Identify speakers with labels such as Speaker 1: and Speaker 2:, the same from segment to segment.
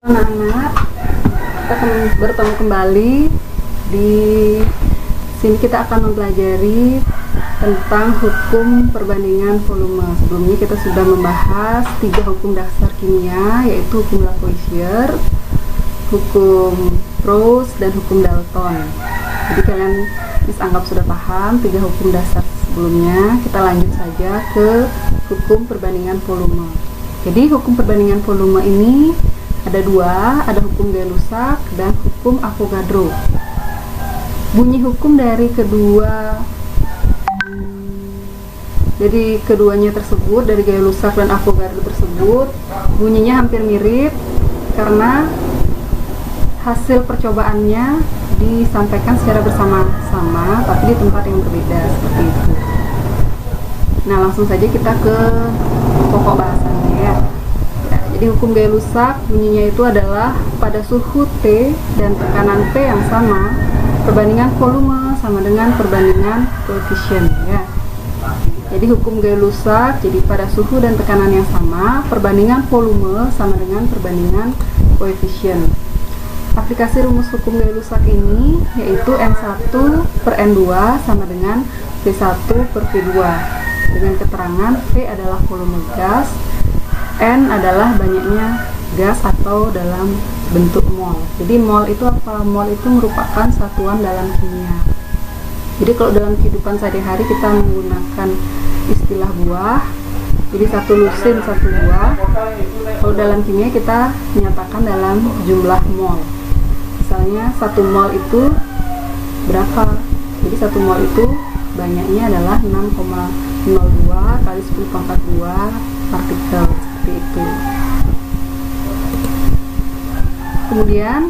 Speaker 1: Anak-anak, kita akan bertemu kembali. Di sini kita akan mempelajari tentang hukum perbandingan volume. Sebelumnya kita sudah membahas 3 hukum dasar kimia, yaitu hukum Lavoisier, hukum Proust, dan hukum Dalton. Jadi kalian anggap sudah paham 3 hukum dasar sebelumnya. Kita lanjut saja ke hukum perbandingan volume. Jadi hukum perbandingan volume ini ada 2, ada hukum Gay-Lussac dan hukum Avogadro. Bunyi hukum dari keduanya tersebut, dari Gay-Lussac dan Avogadro tersebut, bunyinya hampir mirip karena hasil percobaannya disampaikan secara bersama-sama tapi di tempat yang berbeda, seperti itu. Nah, langsung saja kita ke pokok bahasannya ya. Jadi hukum Gay-Lussac bunyinya itu adalah pada suhu T dan tekanan P yang sama, perbandingan volume sama dengan perbandingan koefisien ya. Jadi hukum Gay-Lussac, jadi pada suhu dan tekanan yang sama, perbandingan volume sama dengan perbandingan koefisien. Aplikasi rumus hukum Gay-Lussac ini yaitu N1 per N2 sama dengan V1 per V2 dengan keterangan V adalah volume gas, N adalah banyaknya gas atau dalam bentuk mol. Jadi mol itu apa? Mol itu merupakan satuan dalam kimia. Jadi kalau dalam kehidupan sehari-hari kita menggunakan istilah buah, jadi 1 lusin 1 buah. Kalau dalam kimia kita menyatakan dalam jumlah mol. Misalnya 1 mol itu berapa? Jadi 1 mol itu banyaknya adalah 6,02 kali 10 pangkat 2 partikel. Itu. Kemudian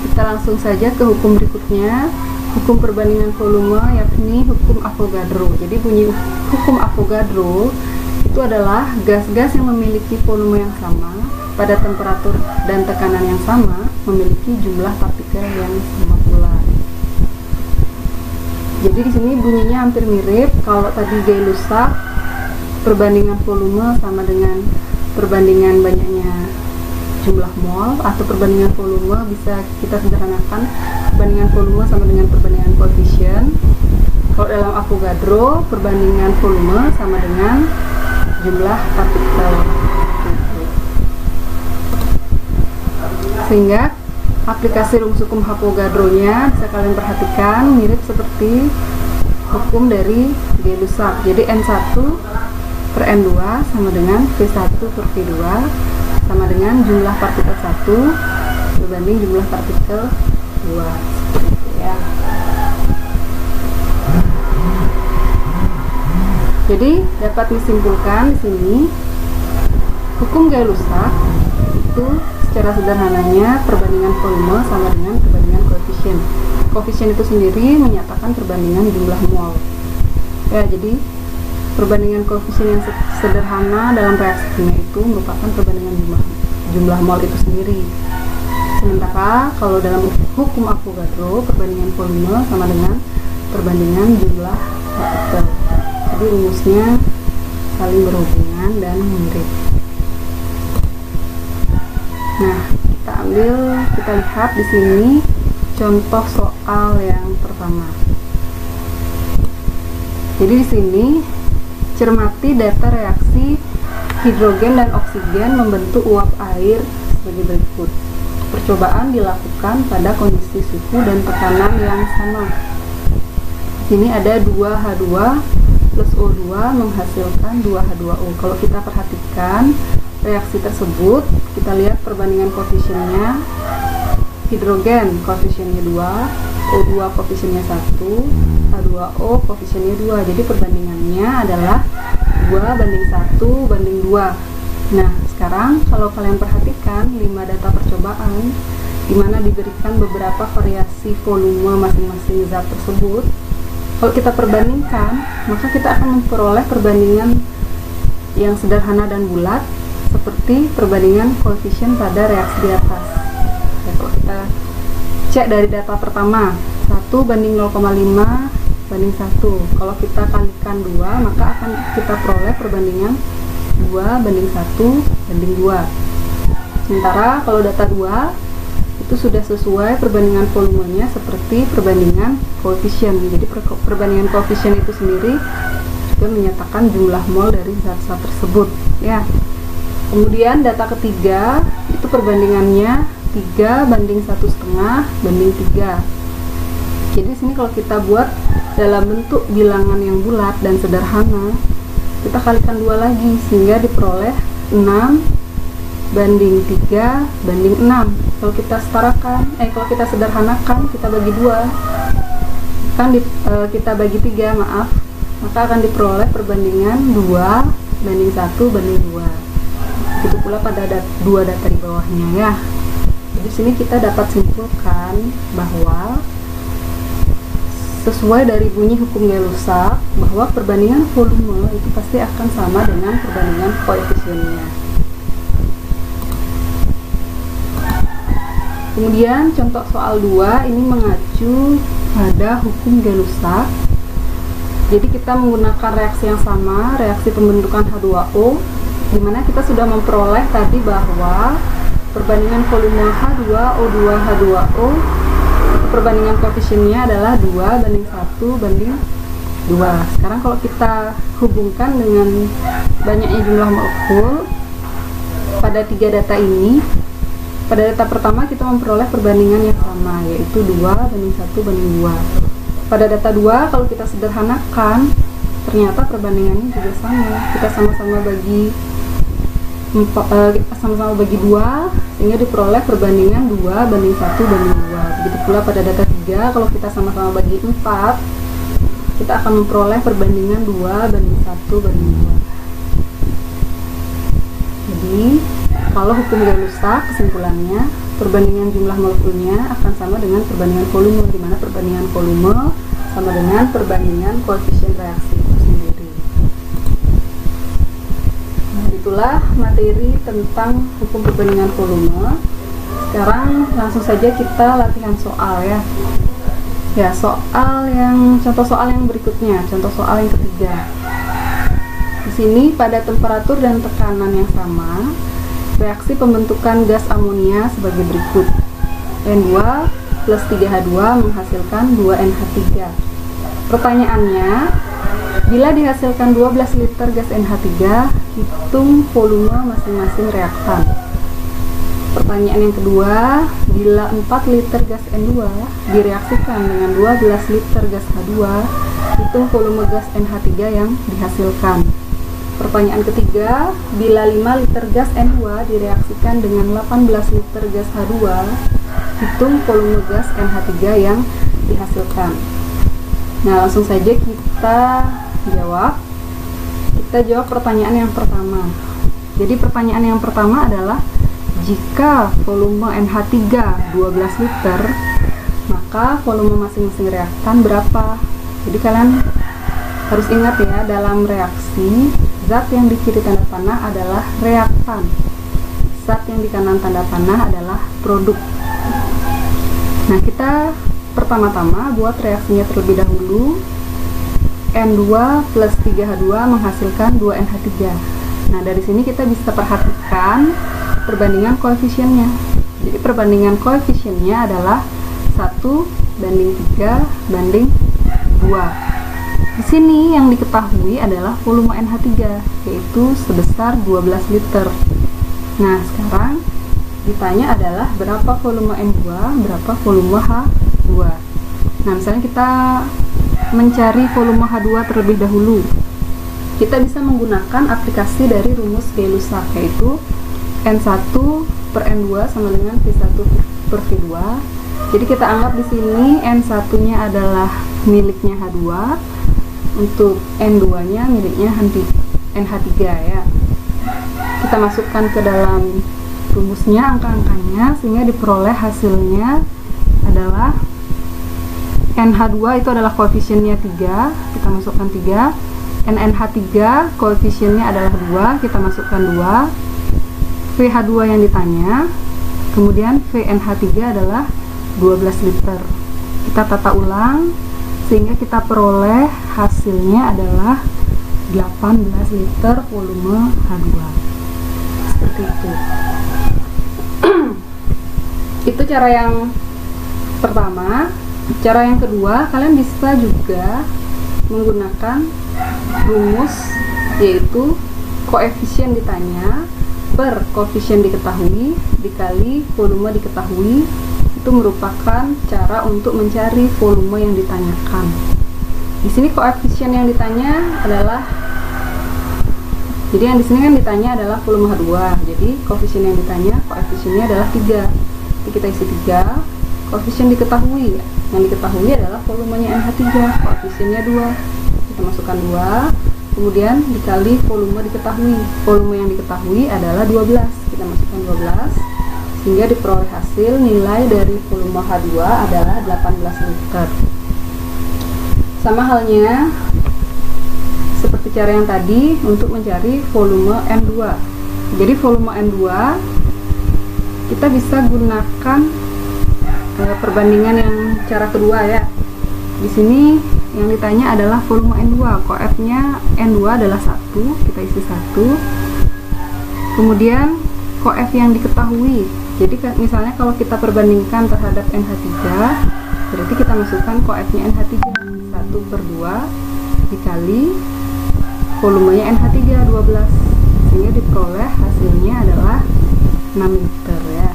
Speaker 1: kita langsung saja ke hukum berikutnya, hukum perbandingan volume, yakni hukum Avogadro. Jadi bunyi hukum Avogadro itu adalah gas-gas yang memiliki volume yang sama pada temperatur dan tekanan yang sama memiliki jumlah partikel yang sama pula. Jadi di sini bunyinya hampir mirip. Kalau tadi Gay-Lussac perbandingan volume sama dengan perbandingan banyaknya jumlah mol, atau perbandingan volume bisa kita sederhanakan perbandingan volume sama dengan perbandingan koefisien. Kalau dalam Avogadro perbandingan volume sama dengan jumlah partikel. Sehingga aplikasi rumus hukum Avogadro-nya bisa kalian perhatikan mirip seperti hukum dari Gay-Lussac. Jadi N1 per N2 sama dengan V1 per V2 sama dengan jumlah partikel 1 berbanding jumlah partikel 2, seperti itu ya. Jadi dapat disimpulkan di sini hukum Gay-Lussac itu secara sederhananya perbandingan volume sama dengan perbandingan koefisien. Koefisien itu sendiri menyatakan perbandingan jumlah mol. Ya, jadi perbandingan koefisien yang sederhana dalam reaksi kimia itu merupakan perbandingan jumlah mol itu sendiri. Sementara kalau dalam hukum Avogadro perbandingan volume sama dengan perbandingan jumlah partikel. Jadi rumusnya saling berhubungan dan mirip. Nah, kita lihat di sini contoh soal yang pertama. Jadi di sini cermati data reaksi hidrogen dan oksigen membentuk uap air sebagai berikut. Percobaan dilakukan pada kondisi suhu dan tekanan yang sama. Di sini ada 2H2 plus O2 menghasilkan 2H2O. Kalau kita perhatikan reaksi tersebut, kita lihat perbandingan koefisiennya. Hidrogen koefisiennya 2, O2 koefisiennya 1, H2O koefisiennya 2. Jadi perbandingannya adalah 2 banding 1 banding 2. Nah, sekarang kalau kalian perhatikan 5 data percobaan di mana diberikan beberapa variasi volume masing-masing zat tersebut. Kalau kita perbandingkan, maka kita akan memperoleh perbandingan yang sederhana dan bulat seperti perbandingan koefisien pada reaksi di atas. Kalau kita cek dari data pertama, 1 banding 0,5 banding 1. Kalau kita kalikan 2, maka akan kita peroleh perbandingan 2 banding 1 banding 2. Sementara kalau data 2 itu sudah sesuai perbandingan volumenya seperti perbandingan koefisien. Jadi perbandingan koefisien itu sendiri juga menyatakan jumlah mol dari zat-zat tersebut ya. Kemudian data ketiga itu perbandingannya 3 banding 1,5 banding 3. Jadi sini kalau kita buat dalam bentuk bilangan yang bulat dan sederhana, kita kalikan 2 lagi sehingga diperoleh 6 banding 3 banding 6. Kalau kita setarakan, kalau kita sederhanakan, kita bagi 2 kan kita bagi 3, maaf, maka akan diperoleh perbandingan 2 banding 1 banding 2. Begitu pula pada dua data di bawahnya ya. Jadi sini kita dapat simpulkan bahwa sesuai dari bunyi hukum Gay-Lussac bahwa perbandingan volume itu pasti akan sama dengan perbandingan koefisiennya. Kemudian contoh soal 2 ini mengacu pada hukum Gay-Lussac. Jadi kita menggunakan reaksi yang sama, reaksi pembentukan H2O, di mana kita sudah memperoleh tadi bahwa perbandingan volume H2O2 H2O perbandingan koefisiennya adalah 2 banding 1 banding 2. Sekarang kalau kita hubungkan dengan banyaknya jumlah molekul pada 3 data ini, pada data pertama kita memperoleh perbandingan yang sama, yaitu 2 banding 1 banding 2. Pada data 2 kalau kita sederhanakan, ternyata perbandingannya juga sama. Kita sama-sama bagi 2 sehingga diperoleh perbandingan 2 banding 1 banding 2. Begitu pula pada data 3 kalau kita sama-sama bagi 4, kita akan memperoleh perbandingan 2 banding 1 banding 2. Jadi kalau hukum Gay-Lussac kesimpulannya perbandingan jumlah molekulnya akan sama dengan perbandingan volume, di mana perbandingan volume sama dengan perbandingan koefisien reaksi itu sendiri. Itulah materi tentang hukum perbandingan volume. Sekarang langsung saja kita latihan soal ya. Ya, contoh soal yang berikutnya, contoh soal yang ketiga. Di sini pada temperatur dan tekanan yang sama, reaksi pembentukan gas amonia sebagai berikut. N2 plus 3H2 menghasilkan 2NH3. Pertanyaannya, bila dihasilkan 12 liter gas NH3, hitung volume masing-masing reaktan. Pertanyaan yang kedua, bila 4 liter gas N2 direaksikan dengan 12 liter gas H2, hitung volume gas NH3 yang dihasilkan. Pertanyaan ketiga, bila 5 liter gas N2 direaksikan dengan 18 liter gas H2, hitung volume gas NH3 yang dihasilkan. Nah, langsung saja kita jawab. Kita jawab pertanyaan yang pertama. Jadi pertanyaan yang pertama adalah jika volume NH3 12 liter, maka volume masing-masing reaktan berapa? Jadi kalian harus ingat ya, dalam reaksi zat yang di kiri tanda panah adalah reaktan, zat yang di kanan tanda panah adalah produk. Nah, kita pertama-tama buat reaksinya terlebih dahulu. N2 plus 3H2 menghasilkan 2NH3. Nah, dari sini kita bisa perhatikan perbandingan koefisiennya. Jadi perbandingan koefisiennya adalah 1 banding 3 banding 2. Di sini yang diketahui adalah volume NH3, yaitu sebesar 12 liter. Nah, sekarang ditanya adalah berapa volume N2, berapa volume H2. Nah, misalnya kita mencari volume H2 terlebih dahulu. Kita bisa menggunakan aplikasi dari rumus Gay-Lussac, yaitu N1 per N2 sama dengan V1 per V2. Jadi kita anggap di sini N1-nya adalah miliknya H2, untuk N2-nya miliknya NH3 ya. Kita masukkan ke dalam rumusnya angka-angkanya sehingga diperoleh hasilnya adalah NH2 itu adalah koefisiennya 3, kita masukkan 3. NH3 koefisiennya adalah 2, kita masukkan 2. VH2 yang ditanya, kemudian VNH3 adalah 12 liter. Kita tata ulang sehingga kita peroleh hasilnya adalah 18 liter volume H2. Seperti itu. Itu cara yang pertama. Cara yang kedua, kalian bisa juga menggunakan rumus, yaitu koefisien ditanya per koefisien diketahui dikali volume diketahui. Itu merupakan cara untuk mencari volume yang ditanyakan. Di sini koefisien yang ditanya adalah, jadi yang di sini kan ditanya adalah volume H2. Jadi koefisien yang ditanya, koefisiennya adalah 3. Jadi kita isi 3. Koefisien diketahui, yang diketahui adalah volumenya NH3, koefisiennya 2. Kita masukkan 2. Kemudian dikali volume diketahui. Volume yang diketahui adalah 12. Kita masukkan 12. Sehingga diperoleh hasil nilai dari volume H2 adalah 18 liter. Sama halnya seperti cara yang tadi untuk mencari volume N2. Jadi volume N2 kita bisa gunakan perbandingan yang cara kedua ya. Di sini yang ditanya adalah volume N2. Koefnya N2 adalah 1, kita isi 1. Kemudian koef yang diketahui. Jadi misalnya kalau kita perbandingkan terhadap NH3, berarti kita masukkan koefnya NH3 1/2 dikali volumenya NH3 12, sehingga diperoleh hasilnya adalah 6 liter ya.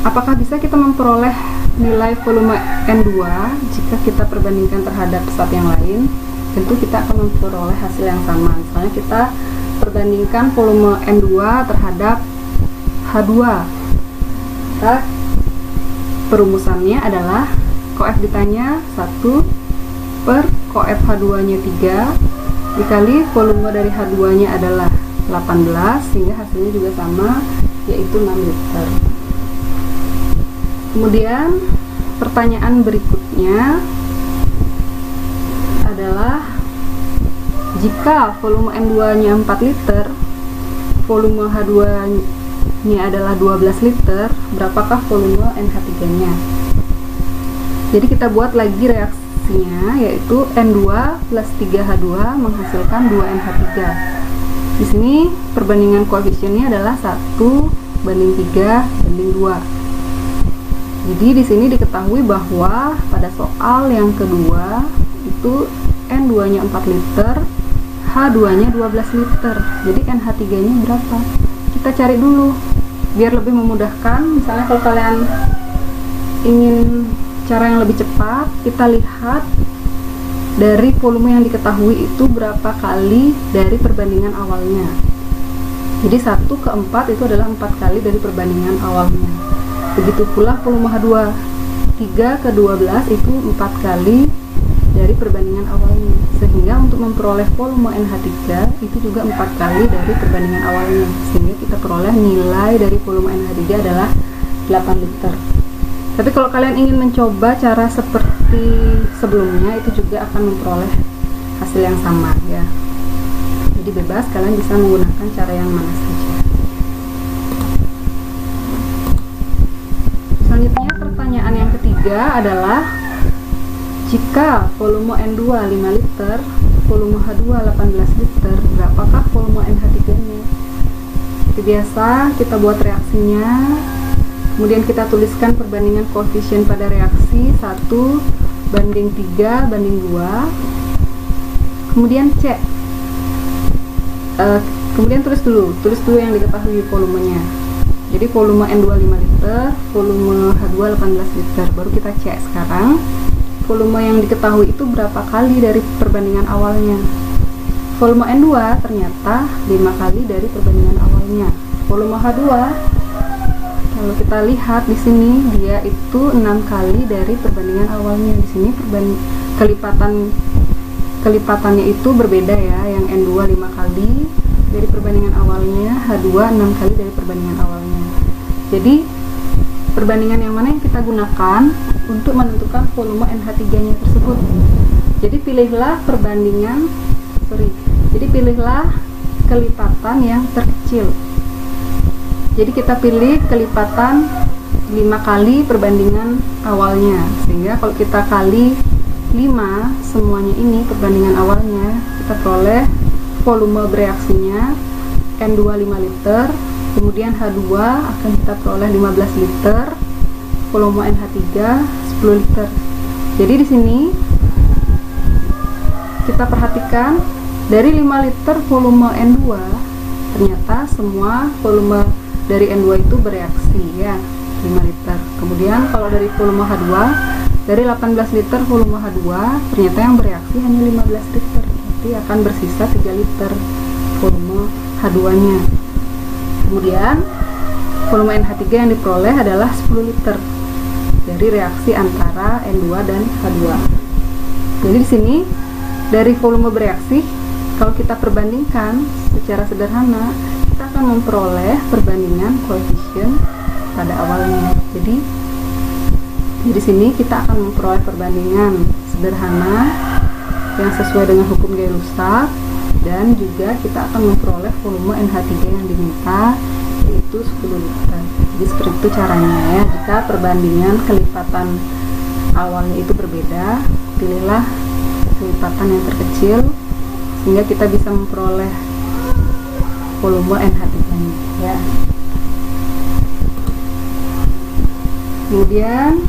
Speaker 1: Apakah bisa kita memperoleh nilai volume N2 jika kita perbandingkan terhadap zat yang lain? Tentu kita akan memperoleh hasil yang sama. Misalnya kita perbandingkan volume N2 terhadap H2. Maka perumusannya adalah koef ditanya 1 per koef H2 nya 3 dikali volume dari H2 nya adalah 18, sehingga hasilnya juga sama, yaitu 6 liter. Kemudian pertanyaan berikutnya adalah, jika volume N2 nya 4 liter, volume H2 nya adalah 12 liter, berapakah volume NH3 nya? Jadi kita buat lagi reaksinya, yaitu N2 plus 3H2 menghasilkan 2NH3. Di sini perbandingan koefisiennya adalah 1:3:2. Jadi di sini diketahui bahwa pada soal yang kedua itu N2 nya 4 liter, H2 nya 12 liter. Jadi NH3 nya berapa? Kita cari dulu biar lebih memudahkan. Misalnya kalau kalian ingin cara yang lebih cepat, kita lihat dari volume yang diketahui itu berapa kali dari perbandingan awalnya. Jadi 1/4 itu adalah 4 kali dari perbandingan awalnya. Begitu pula volume H2, 3/12 itu 4 kali dari perbandingan awalnya. Sehingga untuk memperoleh volume NH3 itu juga 4 kali dari perbandingan awalnya. Sehingga kita peroleh nilai dari volume NH3 adalah 8 liter. Tapi kalau kalian ingin mencoba cara seperti sebelumnya, itu juga akan memperoleh hasil yang sama ya. Jadi bebas, kalian bisa menggunakan cara yang mana saja. Selanjutnya pertanyaan yang ketiga adalah, jika volume N2 5 liter, volume H2 18 liter, berapakah volume NH3-nya? Seperti biasa, kita buat reaksinya. Kemudian kita tuliskan perbandingan koefisien pada reaksi 1:3:2. Kemudian cek. Kemudian tulis dulu yang diketahui volumenya. Jadi volume N2 5 liter, volume H2 18 liter. Baru kita cek sekarang volume yang diketahui itu berapa kali dari perbandingan awalnya. Volume N2 ternyata 5 kali dari perbandingan awalnya. Volume H2, kalau kita lihat di sini, dia itu 6 kali dari perbandingan awalnya. Di sini kelipatannya itu berbeda ya. Yang N2 5 kali dari perbandingan awalnya, H2 6 kali dari perbandingan awalnya. Jadi perbandingan yang mana yang kita gunakan untuk menentukan volume NH3-nya tersebut? Jadi pilihlah kelipatan yang terkecil. Jadi kita pilih kelipatan 5 kali perbandingan awalnya, sehingga kalau kita kali 5 semuanya ini perbandingan awalnya, kita peroleh volume bereaksinya N2 5 liter Kemudian H2 akan kita peroleh 15 liter, volume NH3 10 liter. Jadi di sini kita perhatikan dari 5 liter volume N2 ternyata semua volume dari N2 itu bereaksi ya, 5 liter. Kemudian kalau dari volume H2, dari 18 liter volume H2 ternyata yang bereaksi hanya 15 liter, berarti akan bersisa 3 liter volume H2 nya. Kemudian volume NH3 yang diperoleh adalah 10 liter dari reaksi antara N2 dan H2. Jadi di sini dari volume bereaksi, kalau kita perbandingkan secara sederhana, kita akan memperoleh perbandingan koefisien pada awalnya. Jadi di sini kita akan memperoleh perbandingan sederhana yang sesuai dengan hukum Gay-Lussac, dan juga kita akan memperoleh volume NH3 yang diminta, yaitu 10 liter. Jadi seperti itu caranya ya. Jika perbandingan kelipatan awalnya itu berbeda, pilihlah kelipatan yang terkecil sehingga kita bisa memperoleh volume NH3 nya ya. Kemudian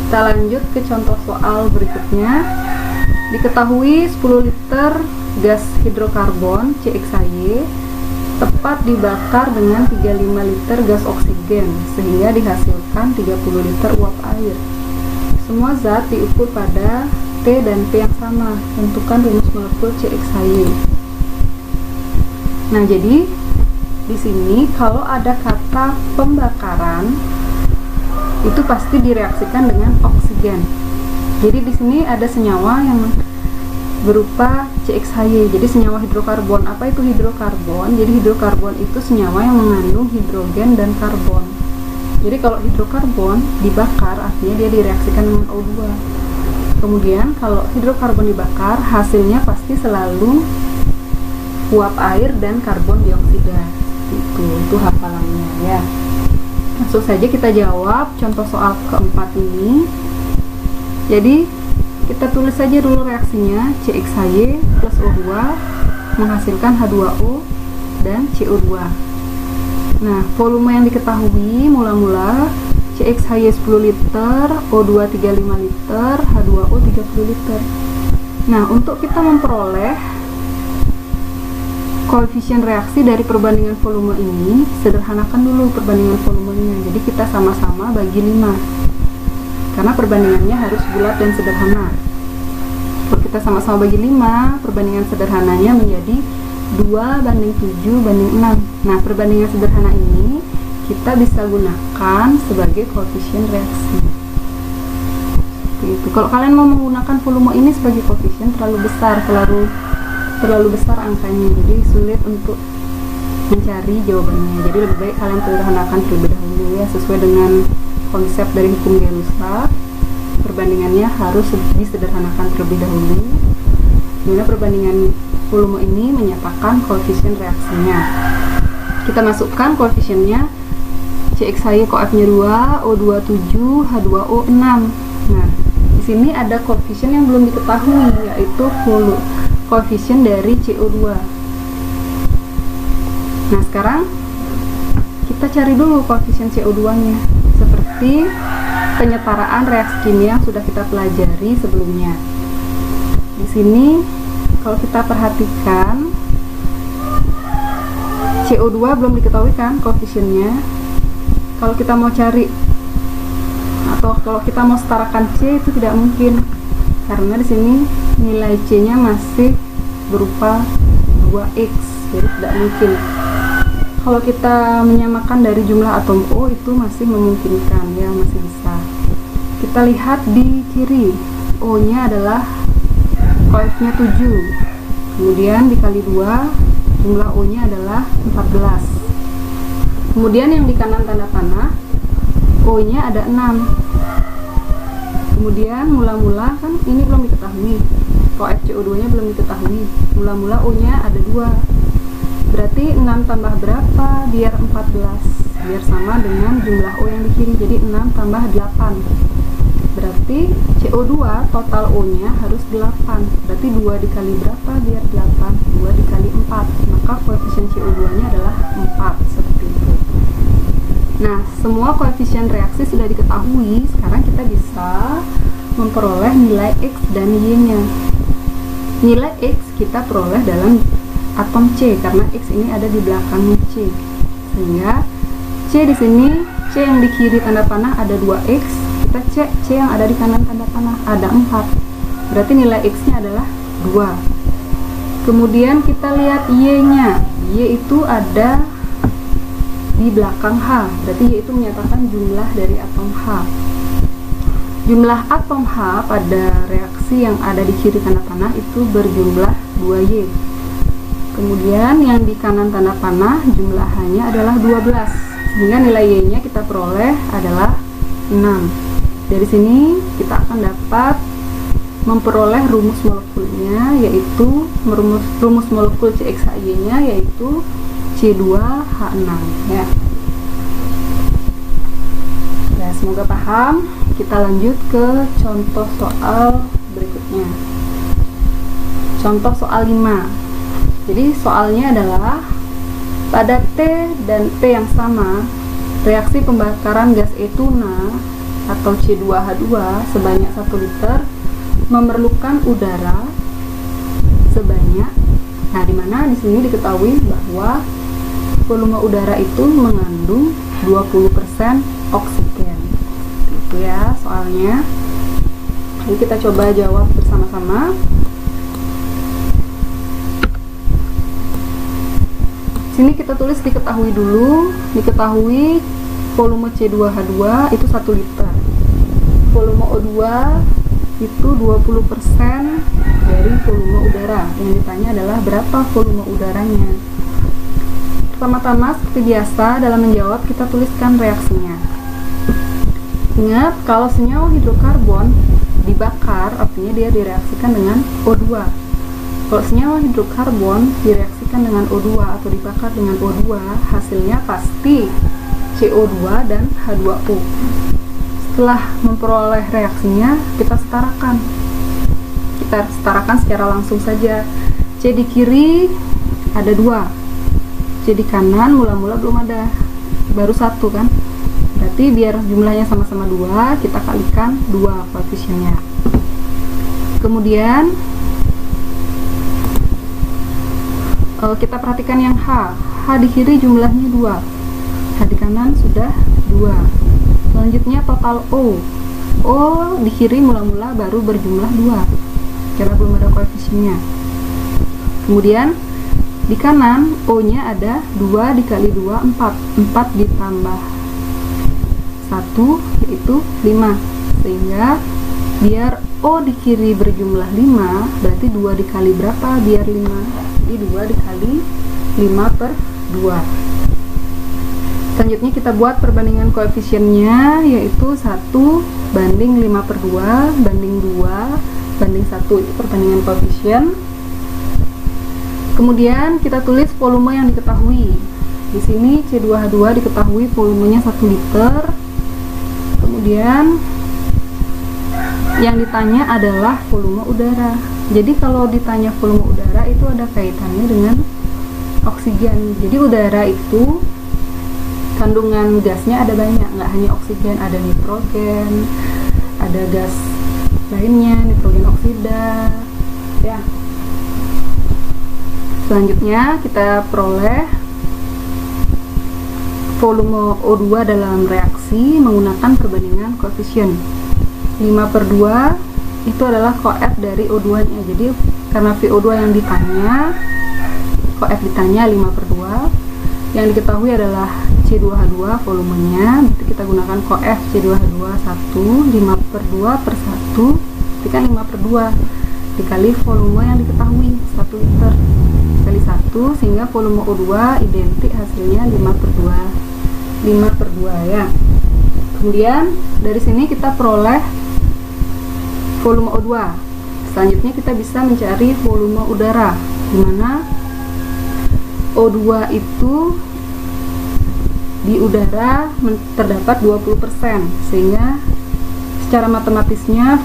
Speaker 1: kita lanjut ke contoh soal berikutnya. Diketahui 10 liter gas hidrokarbon CXHY tepat dibakar dengan 35 liter gas oksigen sehingga dihasilkan 30 liter uap air. Semua zat diukur pada T dan P yang sama. Tentukan rumus molekul CXHY. Nah, jadi di sini kalau ada kata pembakaran itu pasti direaksikan dengan oksigen. Jadi di sini ada senyawa yang berupa CXHY. Jadi senyawa hidrokarbon. Apa itu hidrokarbon? Jadi hidrokarbon itu senyawa yang mengandung hidrogen dan karbon. Jadi kalau hidrokarbon dibakar artinya dia direaksikan dengan O2. Kemudian kalau hidrokarbon dibakar hasilnya pasti selalu uap air dan karbon dioksida. Itu hafalannya ya. Langsung saja kita jawab contoh soal keempat ini. Jadi kita tulis saja dulu reaksinya. CXHY plus O2 menghasilkan H2O dan CO2. Nah, volume yang diketahui mula-mula CXHY 10 liter, O2 35 liter, H2O 30 liter. Nah, untuk kita memperoleh koefisien reaksi dari perbandingan volume ini, sederhanakan dulu perbandingan volumenya. Jadi kita sama-sama bagi 5. Karena perbandingannya harus bulat dan sederhana. Kalau kita sama-sama bagi 5, perbandingan sederhananya menjadi 2:7:6. Nah, perbandingan sederhana ini kita bisa gunakan sebagai koefisien reaksi. Itu. Kalau kalian mau menggunakan volume ini sebagai koefisien terlalu besar, terlalu besar angkanya, jadi sulit untuk mencari jawabannya. Jadi lebih baik kalian sederhanakan terlebih dahulu ya, sesuai dengan konsep dari hukum Gay-Lussac. Perbandingannya harus disederhanakan terlebih dahulu. Dimana perbandingan volume ini menyatakan koefisien reaksinya. Kita masukkan koefisiennya. CXHY koefnya 2, O2 7, H2O 6. Nah, di sini ada koefisien yang belum diketahui, yaitu koefisien dari CO2. Nah, sekarang kita cari dulu koefisien CO2-nya, seperti penyetaraan reaksi kimia yang sudah kita pelajari sebelumnya. Di sini kalau kita perhatikan CO2 belum diketahui kan koefisiennya. Kalau kita mau cari atau kalau kita mau setarakan C itu tidak mungkin, karena di sini nilai C-nya masih berupa 2x, jadi tidak mungkin. Kalau kita menyamakan dari jumlah atom O itu masih memungkinkan ya, masih bisa. Kita lihat di kiri, O-nya adalah koefnya 7, kemudian dikali 2, jumlah O-nya adalah 14. Kemudian yang di kanan tanda panah, O-nya ada 6. Kemudian mula-mula kan ini belum diketahui, koef CO2-nya belum diketahui. Mula-mula O-nya ada 2. Berarti 6 tambah berapa biar 14? Biar sama dengan jumlah O yang di kiri, jadi 6 tambah 8. Berarti CO2 total O-nya harus 8. Berarti 2 dikali berapa biar 8? 2 dikali 4. Maka koefisien CO2-nya adalah 4, seperti itu. Nah, semua koefisien reaksi sudah diketahui. Sekarang kita bisa memperoleh nilai X dan Y-nya. Nilai X kita peroleh dalam atom C karena X ini ada di belakang C. Sehingga C di sini, C yang di kiri tanda panah ada 2X, kita cek C yang ada di kanan tanda panah ada 4. Berarti nilai X-nya adalah 2. Kemudian kita lihat Y-nya. Y itu ada di belakang H, berarti Y itu menyatakan jumlah dari atom H. Jumlah atom H pada reaksi yang ada di kiri tanda panah itu berjumlah 2Y. Kemudian yang di kanan tanda panah jumlah H-nya adalah 12, sehingga nilai Y-nya kita peroleh adalah 6. Dari sini kita akan dapat memperoleh rumus molekulnya, yaitu rumus molekul CXHY-nya yaitu C2H6 ya. Ya, semoga paham. Kita lanjut ke contoh soal berikutnya. Contoh soal 5. Jadi soalnya adalah pada T dan P yang sama, reaksi pembakaran gas etuna atau C2H2 sebanyak 1 liter memerlukan udara sebanyak. Nah, dimana di sini diketahui bahwa volume udara itu mengandung 20% oksigen. Itu ya soalnya. Jadi kita coba jawab bersama-sama. Sini kita tulis diketahui dulu. Diketahui volume C2H2 itu 1 liter. Volume O2 itu 20% dari volume udara. Yang ditanya adalah berapa volume udaranya. Pertama-tama seperti biasa dalam menjawab kita tuliskan reaksinya. Ingat, kalau senyawa hidrokarbon dibakar artinya dia direaksikan dengan O2. Kalau senyawa hidrokarbon direaksikan dengan O2 atau dibakar dengan O2, hasilnya pasti CO2 dan H2O. Setelah memperoleh reaksinya, kita setarakan. Kita setarakan secara langsung saja. C di kiri ada 2. C di kanan mula-mula belum ada, baru 1 kan. Berarti biar jumlahnya sama-sama 2, kita kalikan 2 koefisiennya. Kemudian kita perhatikan yang H. H di kiri jumlahnya 2, H di kanan sudah 2. Selanjutnya total O. O di kiri mula-mula baru berjumlah 2 karena belum ada koefisiennya. Kemudian di kanan O-nya ada 2 dikali 2, 4. 4 ditambah 1 yaitu 5. Sehingga biar O di kiri berjumlah 5, berarti 2 dikali berapa? Biar 5. Jadi 2 dikali 5/2. Selanjutnya kita buat perbandingan koefisiennya, yaitu 1 banding 5/2 banding 2 banding 1. Itu perbandingan koefisien. Kemudian kita tulis volume yang diketahui. Di sini C2H2 diketahui volumenya 1 liter. Kemudian yang ditanya adalah volume udara. Jadi kalau ditanya volume udara itu ada kaitannya dengan oksigen. Jadi udara itu kandungan gasnya ada banyak, nggak hanya oksigen, ada nitrogen, ada gas lainnya, nitrogen oksida ya. Selanjutnya kita peroleh volume O2 dalam reaksi menggunakan perbandingan koefisien. 5/2 itu adalah koef dari O2 nya. Jadi karena VO2 yang ditanya, koef ditanya 5/2. Yang diketahui adalah C2H2 volumenya, berarti kita gunakan koef C2H2 1, 5/2 per 1, berarti kan 5/2 dikali volume yang diketahui 1 liter kali 1, sehingga volume O2 identik hasilnya 5/2 ya. Kemudian dari sini kita peroleh volume O2. Selanjutnya kita bisa mencari volume udara, di mana O2 itu di udara terdapat 20%, sehingga secara matematisnya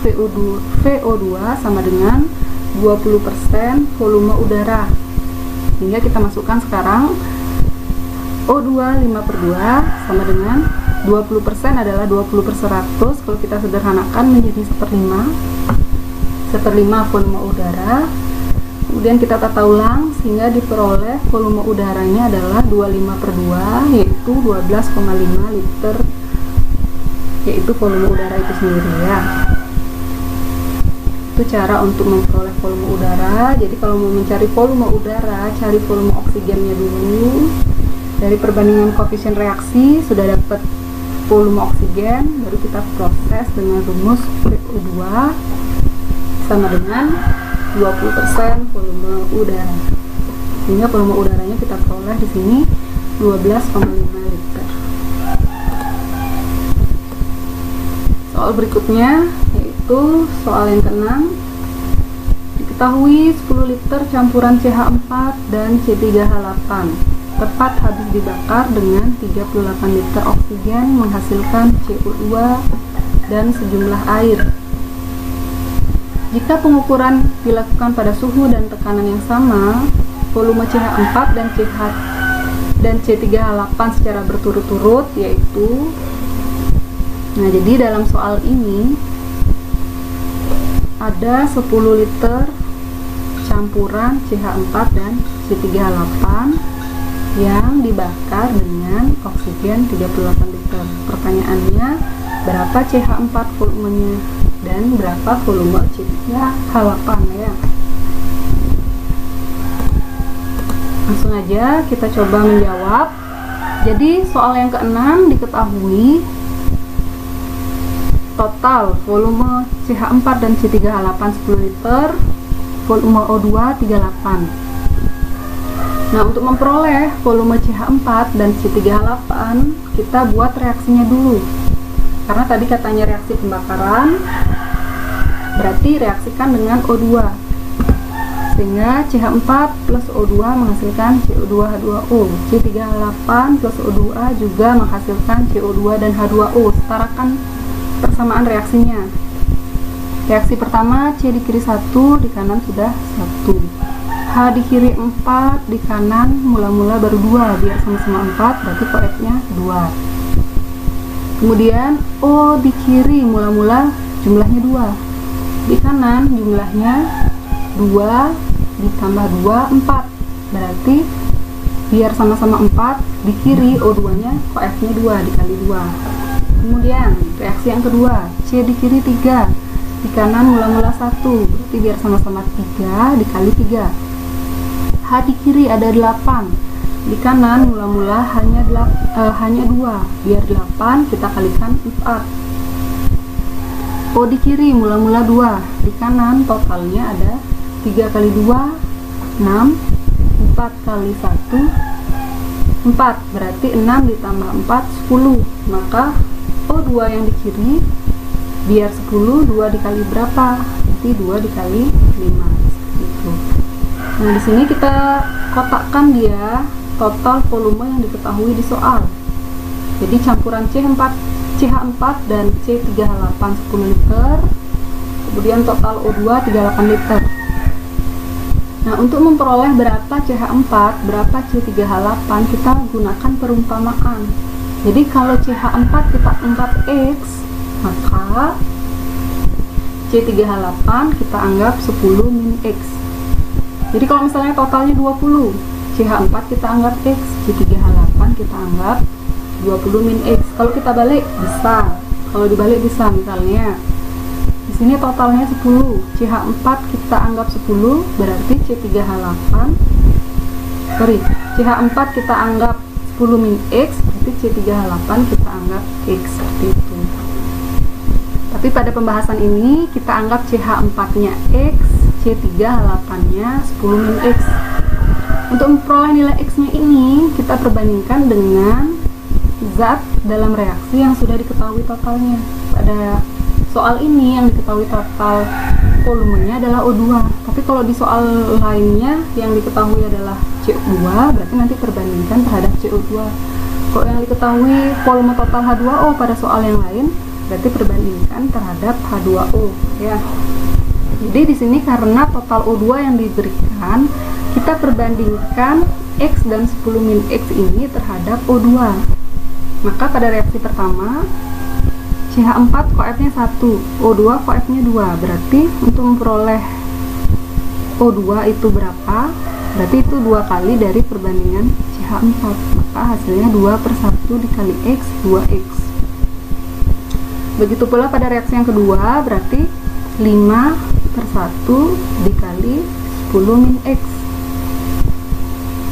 Speaker 1: VO2 sama dengan 20% volume udara. Sehingga kita masukkan sekarang O2 5/2 sama dengan 20% adalah 20/100. Kalau kita sederhanakan menjadi 1/5 volume udara. Kemudian kita tata ulang sehingga diperoleh volume udaranya adalah 25/2, yaitu 12,5 liter, yaitu volume udara itu sendiri ya. Itu cara untuk memperoleh volume udara. Jadi kalau mau mencari volume udara, cari volume oksigennya dulu. Dari perbandingan koefisien reaksi sudah dapat volume oksigen, baru kita proses dengan rumus VO2 sama dengan 20% volume udara. Sehingga volume udaranya kita peroleh di sini 12,5 liter. Soal berikutnya yaitu soal yang ke-6. Diketahui 10 liter campuran CH4 dan C3H8 tepat habis dibakar dengan 38 liter oksigen menghasilkan CO2 dan sejumlah air. Jika pengukuran dilakukan pada suhu dan tekanan yang sama, volume CH4 dan C3H8 secara berturut-turut yaitu, nah jadi dalam soal ini ada 10 liter campuran CH4 dan C3H8 yang dibakar dengan oksigen 38 liter. Pertanyaannya, berapa CH4 volumenya dan berapa volume C3H8 ya? Langsung aja kita coba menjawab. Jadi soal yang ke-6 diketahui total volume CH4 dan C3H8 10 liter, volume O2 38. Nah, untuk memperoleh volume CH4 dan C3H8, kita buat reaksinya dulu. Karena tadi katanya reaksi pembakaran, berarti reaksikan dengan O2. Sehingga CH4 plus O2 menghasilkan CO2H2O. C3H8 plus O2 juga menghasilkan CO2 dan H2O. Setarakan persamaan reaksinya. Reaksi pertama, C di kiri 1, di kanan sudah 1. H di kiri 4, di kanan mula-mula baru 2, biar sama-sama 4, berarti koefnya 2. Kemudian O di kiri mula-mula jumlahnya 2, di kanan jumlahnya 2 ditambah 2, 4, berarti biar sama-sama 4, di kiri O2 nya koefnya 2 dikali 2. Kemudian reaksi yang kedua, C di kiri 3, di kanan mula-mula 1, berarti biar sama-sama 3 dikali 3. H di kiri ada 8, di kanan mula-mula hanya 2, biar 8 kita kalikan 4. O di kiri mula-mula 2, di kanan totalnya ada 3 kali 2, 6, 4 kali 1, 4, berarti 6 ditambah 4, 10. Maka O2 yang di kiri biar 10, 2 dikali berapa? Berarti 2 dikali 5. Gitu. Nah, di sini kita kotakkan dia total volume yang diketahui di soal. Jadi campuran CH4 dan C3H8 10 liter, kemudian total O2 38 liter. Nah, untuk memperoleh berapa CH4, berapa C3H8, kita gunakan perumpamaan. Jadi kalau CH4 kita anggap X, maka C3H8 kita anggap 10 min X. Jadi kalau misalnya totalnya 20, CH4 kita anggap X, C3H8 kita anggap 20 min X. Kalau kita balik bisa. Kalau dibalik bisa, misalnya di sini totalnya 10, CH4 kita anggap 10, berarti CH4 kita anggap 10 min X, berarti C3H8 kita anggap X, seperti itu. Tapi pada pembahasan ini kita anggap CH4-nya X, C3H8-nya 10 min X. Untuk memperoleh nilai X-nya ini, kita perbandingkan dengan zat dalam reaksi yang sudah diketahui totalnya. Pada soal ini yang diketahui total volumenya adalah O2. Tapi kalau di soal lainnya yang diketahui adalah CO2, berarti nanti perbandingkan terhadap CO2. Kalau yang diketahui volume total H2O pada soal yang lain, berarti perbandingkan terhadap H2O ya. Jadi di sini karena total O2 yang diberikan, kita perbandingkan X dan 10 min X ini terhadap O2. Maka pada reaksi pertama CH4 koefnya 1, O2 koefnya 2. Berarti untuk memperoleh O2 itu berapa? Berarti itu 2 kali dari perbandingan CH4. Maka hasilnya 2/1 dikali X, 2X. Begitu pula pada reaksi yang kedua, berarti 5/1 dikali 10 min X.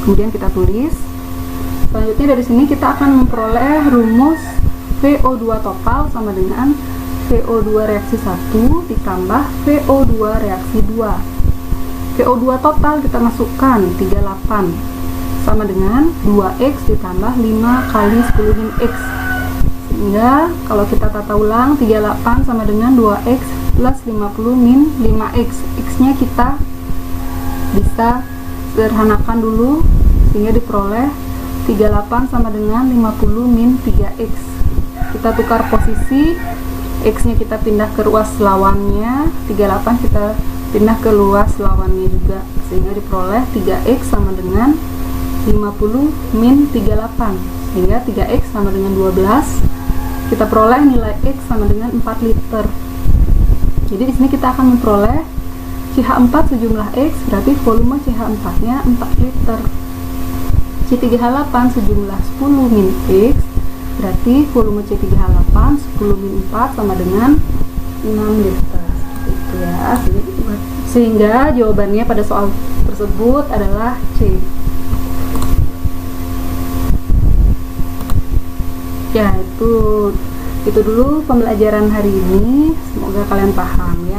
Speaker 1: Kemudian kita tulis. Selanjutnya dari sini kita akan memperoleh rumus VO2 total sama dengan VO2 reaksi 1 ditambah VO2 reaksi 2. VO2 total kita masukkan 38 sama dengan 2X ditambah 5 kali 10 min X. Sehingga kalau kita tata ulang, 38 sama dengan 2X plus 50 min 5X. X-nya kita bisa sederhanakan dulu sehingga diperoleh 38 sama dengan 50 min 3X. Kita tukar posisi, X-nya kita pindah ke ruas lawannya, 38 kita pindah ke luas lawannya juga, sehingga diperoleh 3X sama dengan 50 min 38, sehingga 3X sama dengan 12. Kita peroleh nilai X sama dengan 4 liter. Jadi di sini kita akan memperoleh CH4 sejumlah X, berarti volume CH4 nya 4 liter. C3H8 sejumlah 10 min X, berarti volume C3H8 10 min 4 sama dengan 6 liter. Itu ya. Sehingga jawabannya pada soal tersebut adalah C. Ya, itu dulu pembelajaran hari ini. Semoga kalian paham ya.